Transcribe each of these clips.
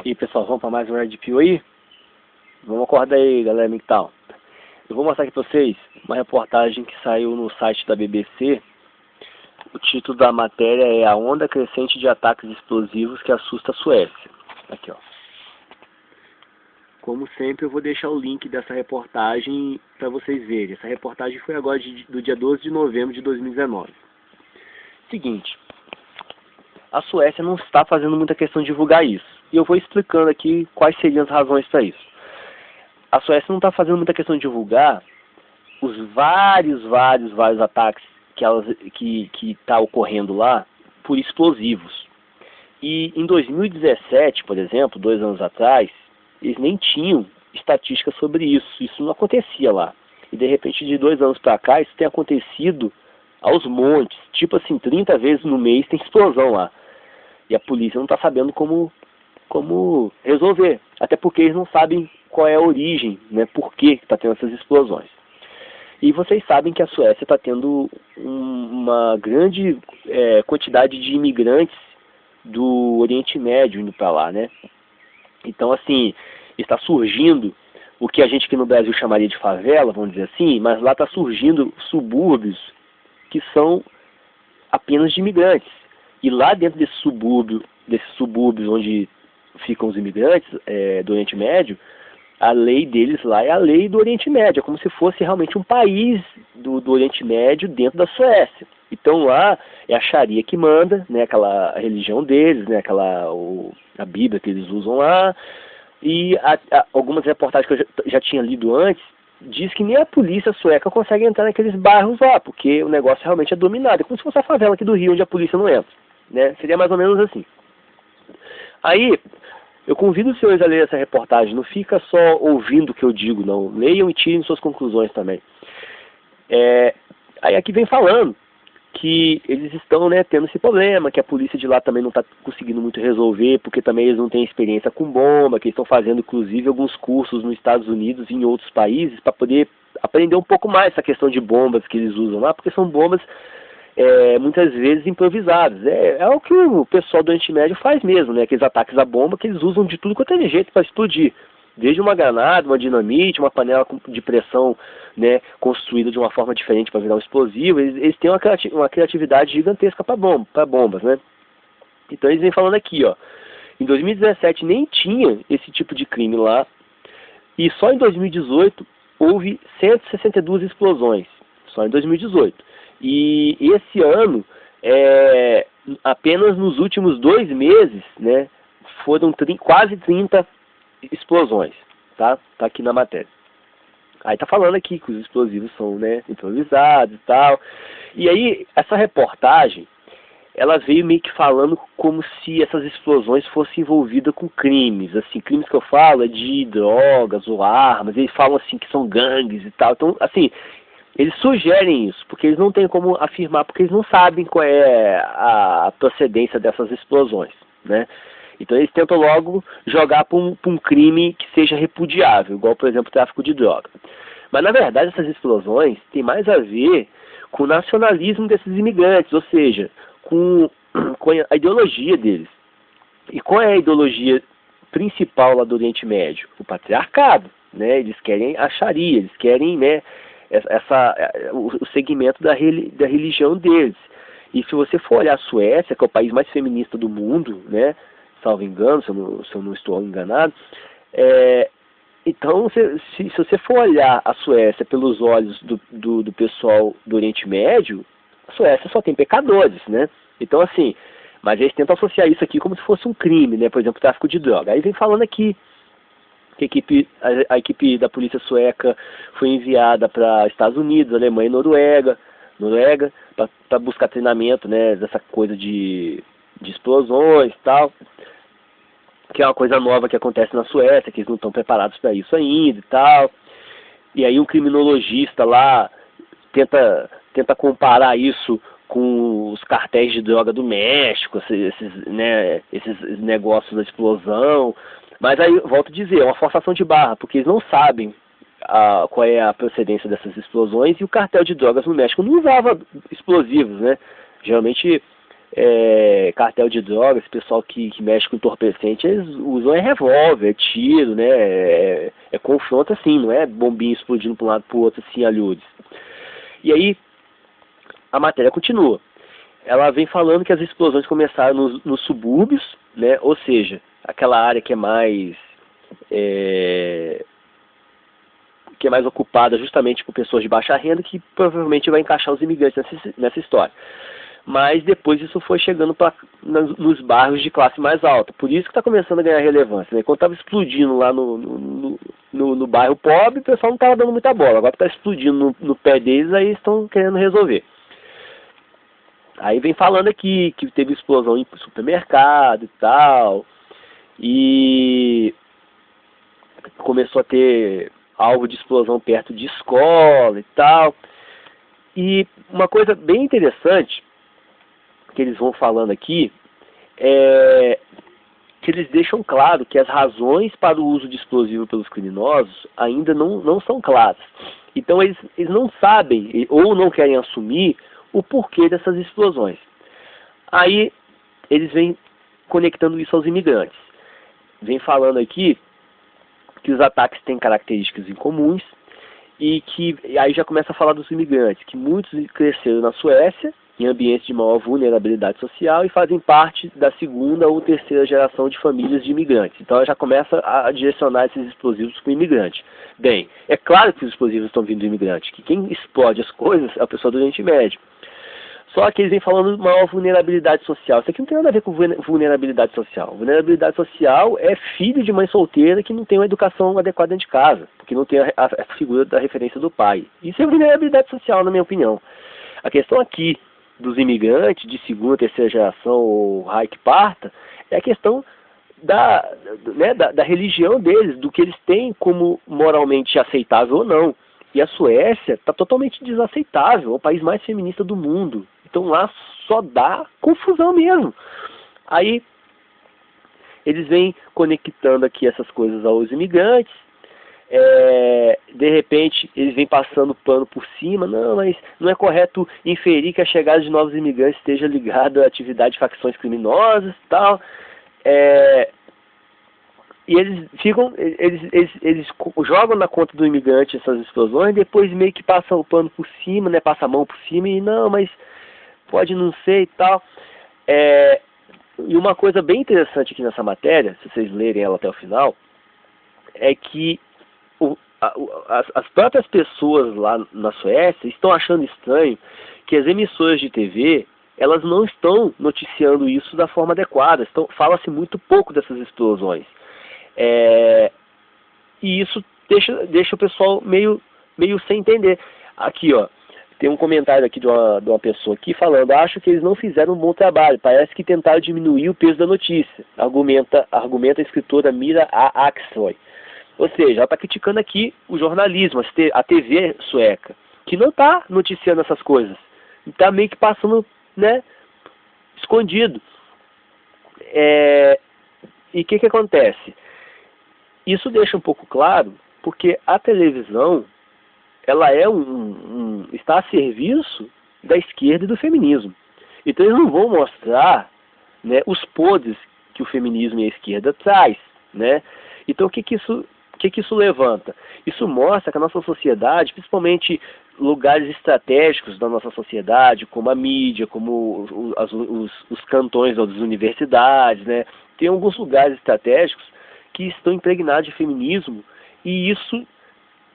E aí, pessoal, vamos para mais um Red Pill aí? Vamos acordar aí, galera, que tal? Eu vou mostrar aqui para vocês uma reportagem que saiu no site da BBC. O título da matéria é A Onda Crescente de Ataques Explosivos que Assusta a Suécia. Aqui, ó. Como sempre, eu vou deixar o link dessa reportagem para vocês verem. Essa reportagem foi agora do dia 12 de novembro de 2019. Seguinte, a Suécia não está fazendo muita questão de divulgar isso. E eu vou explicando aqui quais seriam as razões para isso. A Suécia não está fazendo muita questão de divulgar os vários ataques que está ocorrendo lá por explosivos. E em 2017, por exemplo, 2 anos atrás, eles nem tinham estatística sobre isso. Isso não acontecia lá. E de repente, de 2 anos para cá, isso tem acontecido aos montes. Tipo assim, 30 vezes no mês tem explosão lá. E a polícia não está sabendo como resolver. Até porque eles não sabem qual é a origem, né? Por que está tendo essas explosões. E vocês sabem que a Suécia está tendo uma grande quantidade de imigrantes do Oriente Médio indo para lá, né? Então, assim, está surgindo o que a gente aqui no Brasil chamaria de favela, vamos dizer assim, mas lá está surgindo subúrbios que são apenas de imigrantes. E lá dentro desses subúrbios onde ficam os imigrantes do Oriente Médio, a lei deles lá é a lei do Oriente Médio. É como se fosse realmente um país do Oriente Médio dentro da Suécia. Então lá é a Sharia que manda, né, aquela religião deles, né, a Bíblia que eles usam lá. E algumas reportagens que eu já tinha lido antes, diz que nem a polícia sueca consegue entrar naqueles bairros lá, porque o negócio realmente é dominado. É como se fosse a favela aqui do Rio, onde a polícia não entra, né? Seria mais ou menos assim. Aí, eu convido os senhores a ler essa reportagem. Não fica só ouvindo o que eu digo, não. Leiam e tirem suas conclusões também. Aí aqui vem falando que eles estão, né, tendo esse problema, que a polícia de lá também não está conseguindo muito resolver, porque também eles não têm experiência com bomba, que eles estão fazendo, inclusive, alguns cursos nos Estados Unidos e em outros países para poder aprender um pouco mais essa questão de bombas que eles usam lá, porque são bombas muitas vezes improvisadas. É o que o pessoal do Oriente Médio faz mesmo, né, aqueles ataques à bomba que eles usam de tudo quanto é jeito para explodir. Desde uma granada, uma dinamite, uma panela de pressão, né, construída de uma forma diferente para virar um explosivo. Eles têm uma criatividade gigantesca para bombas, né? Então eles vêm falando aqui, ó, em 2017 nem tinha esse tipo de crime lá, e só em 2018 houve 162 explosões, só em 2018. E esse ano, apenas nos últimos 2 meses, né, foram quase 30 explosões, tá? Tá aqui na matéria. Aí tá falando aqui que os explosivos são, né, improvisados e tal. E aí, essa reportagem, ela veio meio que falando como se essas explosões fossem envolvidas com crimes. Assim, crimes que eu falo é de drogas ou armas. Eles falam assim que são gangues e tal. Então, assim, eles sugerem isso, porque eles não têm como afirmar, porque eles não sabem qual é a procedência dessas explosões, né? Então eles tentam logo jogar para um crime que seja repudiável, igual, por exemplo, o tráfico de droga. Mas, na verdade, essas explosões têm mais a ver com o nacionalismo desses imigrantes, ou seja, com a ideologia deles. E qual é a ideologia principal lá do Oriente Médio? O patriarcado, né? Eles querem a Sharia, eles querem, né, o segmento da religião deles. E se você for olhar a Suécia, que é o país mais feminista do mundo, né, salvo engano, se eu não estou enganado, então, se você for olhar a Suécia pelos olhos do pessoal do Oriente Médio, a Suécia só tem pecadores, né? Então, assim, mas eles tentam associar isso aqui como se fosse um crime, né? Por exemplo, tráfico de droga. Aí vem falando aqui que a equipe da polícia sueca foi enviada para Estados Unidos, Alemanha e Noruega para buscar treinamento, né, dessa coisa de explosões e tal, que é uma coisa nova que acontece na Suécia, que eles não estão preparados para isso ainda e tal. E aí um criminologista lá tenta comparar isso com os cartéis de droga do México, esses negócios da explosão. Mas aí, volto a dizer, é uma forçação de barra, porque eles não sabem qual é a procedência dessas explosões, e o cartel de drogas no México não usava explosivos, né? Geralmente cartel de drogas, pessoal que mexe com entorpecente, eles usam revólver, tiro, né? Confronto assim, não é bombinha explodindo para um lado para o outro, assim, alhudes. E aí, a matéria continua. Ela vem falando que as explosões começaram nos subúrbios, né? Ou seja, aquela área que é mais ocupada justamente por pessoas de baixa renda, que provavelmente vai encaixar os imigrantes nessa história. Mas depois isso foi chegando nos bairros de classe mais alta. Por isso que está começando a ganhar relevância, né? Quando estava explodindo lá no bairro pobre, o pessoal não estava dando muita bola. Agora está explodindo no pé deles, aí estão querendo resolver. Aí vem falando aqui que teve explosão em supermercado e tal, e começou a ter alvo de explosão perto de escola e tal. E uma coisa bem interessante que eles vão falando aqui é que eles deixam claro que as razões para o uso de explosivo pelos criminosos ainda não são claras. Então eles não sabem ou não querem assumir o porquê dessas explosões. Aí eles vêm conectando isso aos imigrantes. Vem falando aqui que os ataques têm características incomuns e que aí já começa a falar dos imigrantes, que muitos cresceram na Suécia em ambientes de maior vulnerabilidade social e fazem parte da segunda ou terceira geração de famílias de imigrantes. Então ela já começa a direcionar esses explosivos para o imigrante. Bem, é claro que os explosivos estão vindo do imigrante, que quem explode as coisas é a pessoa do Oriente Médio. Só que eles vêm falando de maior vulnerabilidade social. Isso aqui não tem nada a ver com vulnerabilidade social. Vulnerabilidade social é filho de mãe solteira que não tem uma educação adequada dentro de casa, porque não tem a figura da referência do pai. Isso é vulnerabilidade social, na minha opinião. A questão aqui dos imigrantes de segunda, terceira geração ou raio que parta, é a questão da religião deles, do que eles têm como moralmente aceitável ou não. E a Suécia está totalmente desaceitável, é o país mais feminista do mundo. Então lá só dá confusão mesmo. Aí eles vêm conectando aqui essas coisas aos imigrantes. De repente eles vêm passando pano por cima. Não, mas não é correto inferir que a chegada de novos imigrantes esteja ligada à atividade de facções criminosas e tal. E eles jogam na conta do imigrante essas explosões, depois meio que passam o pano por cima, né? Passa a mão por cima e não, mas pode não ser e tal. E uma coisa bem interessante aqui nessa matéria, se vocês lerem ela até o final, é que as próprias pessoas lá na Suécia estão achando estranho que as emissoras de TV, elas não estão noticiando isso da forma adequada. Fala-se muito pouco dessas explosões. E isso deixa o pessoal meio sem entender. Aqui, ó, tem um comentário aqui de uma pessoa aqui falando: acho que eles não fizeram um bom trabalho, parece que tentaram diminuir o peso da notícia, argumenta a escritora Mira A. Axoy. Ou seja, ela está criticando aqui o jornalismo, a TV sueca, que não está noticiando essas coisas, está meio que passando, né, escondido. E o que acontece? Isso deixa um pouco claro, porque a televisão, ela está a serviço da esquerda e do feminismo. Então eles não vão mostrar, né, os podres que o feminismo e a esquerda traz, né? Então o que isso levanta? Isso mostra que a nossa sociedade, principalmente lugares estratégicos da nossa sociedade, como a mídia, como os cantões das universidades, né? Tem alguns lugares estratégicos que estão impregnados de feminismo, e isso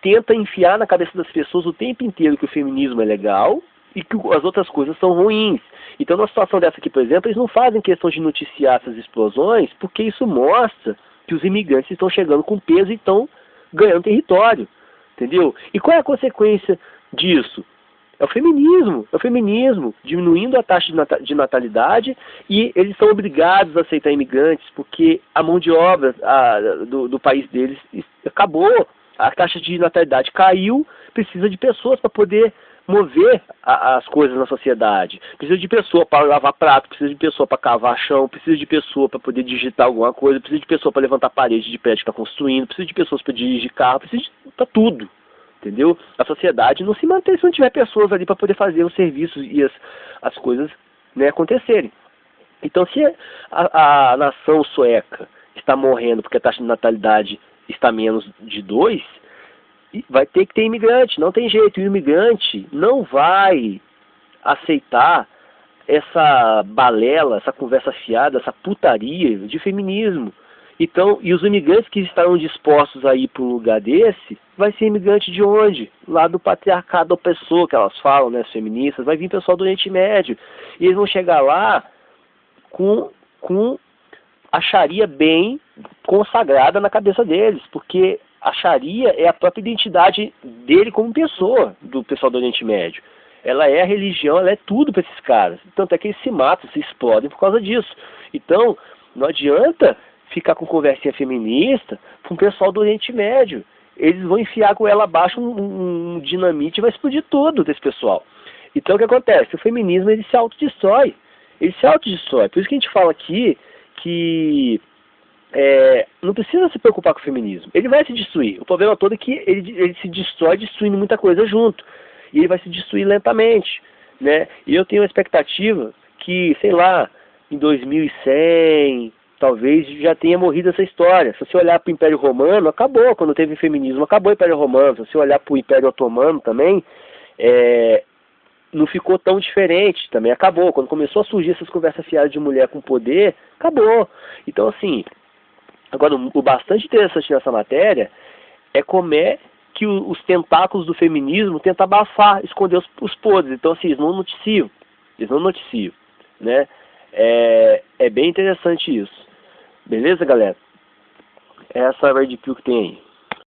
tenta enfiar na cabeça das pessoas o tempo inteiro que o feminismo é legal e que as outras coisas são ruins. Então, numa situação dessa aqui, por exemplo, eles não fazem questão de noticiar essas explosões, porque isso mostra que os imigrantes estão chegando com peso e estão ganhando território, entendeu? E qual é a consequência disso? É o feminismo diminuindo a taxa de natalidade, e eles são obrigados a aceitar imigrantes porque a mão de obra do país deles acabou, a taxa de natalidade caiu, precisa de pessoas para poder mover as coisas na sociedade, precisa de pessoa para lavar prato, precisa de pessoa para cavar chão, precisa de pessoa para poder digitar alguma coisa, precisa de pessoa para levantar parede de prédio que está construindo, precisa de pessoas para dirigir carro, precisa para tudo. Entendeu? A sociedade não se mantém se não tiver pessoas ali para poder fazer os serviços e as coisas, né, acontecerem. Então, se a nação sueca está morrendo porque a taxa de natalidade está menos de 2, vai ter que ter imigrante, não tem jeito. E o imigrante não vai aceitar essa balela, essa conversa fiada, essa putaria de feminismo. Então, e os imigrantes que estarão dispostos a ir para um lugar desse, vai ser imigrante de onde? Lá do patriarcado opressor, que elas falam, né, as feministas, vai vir pessoal do Oriente Médio. E eles vão chegar lá com a Sharia bem consagrada na cabeça deles, porque a Sharia é a própria identidade dele como pessoa, do pessoal do Oriente Médio. Ela é a religião, ela é tudo para esses caras. Tanto é que eles se matam, se explodem por causa disso. Então, não adianta ficar com conversinha feminista com o pessoal do Oriente Médio. Eles vão enfiar com ela abaixo um dinamite e vai explodir tudo desse pessoal. Então, o que acontece? O feminismo, ele se autodestrói. Ele se autodestrói. Por isso que a gente fala aqui que não precisa se preocupar com o feminismo. Ele vai se destruir. O problema todo é que ele se destrói destruindo muita coisa junto. E ele vai se destruir lentamente, né? E eu tenho a expectativa que, sei lá, em 2100, talvez já tenha morrido essa história. Se você olhar para o Império Romano, acabou. Quando teve feminismo, acabou o Império Romano. Se você olhar para o Império Otomano também, não ficou tão diferente, também acabou. Quando começou a surgir essas conversas fiadas de mulher com poder, acabou. Então, assim, agora, o bastante interessante nessa matéria é como é que os tentáculos do feminismo tentam abafar, esconder os podres. Então, assim, eles não noticiam, né? É bem interessante isso. Beleza, galera? Essa é a Red Pill que tem aí.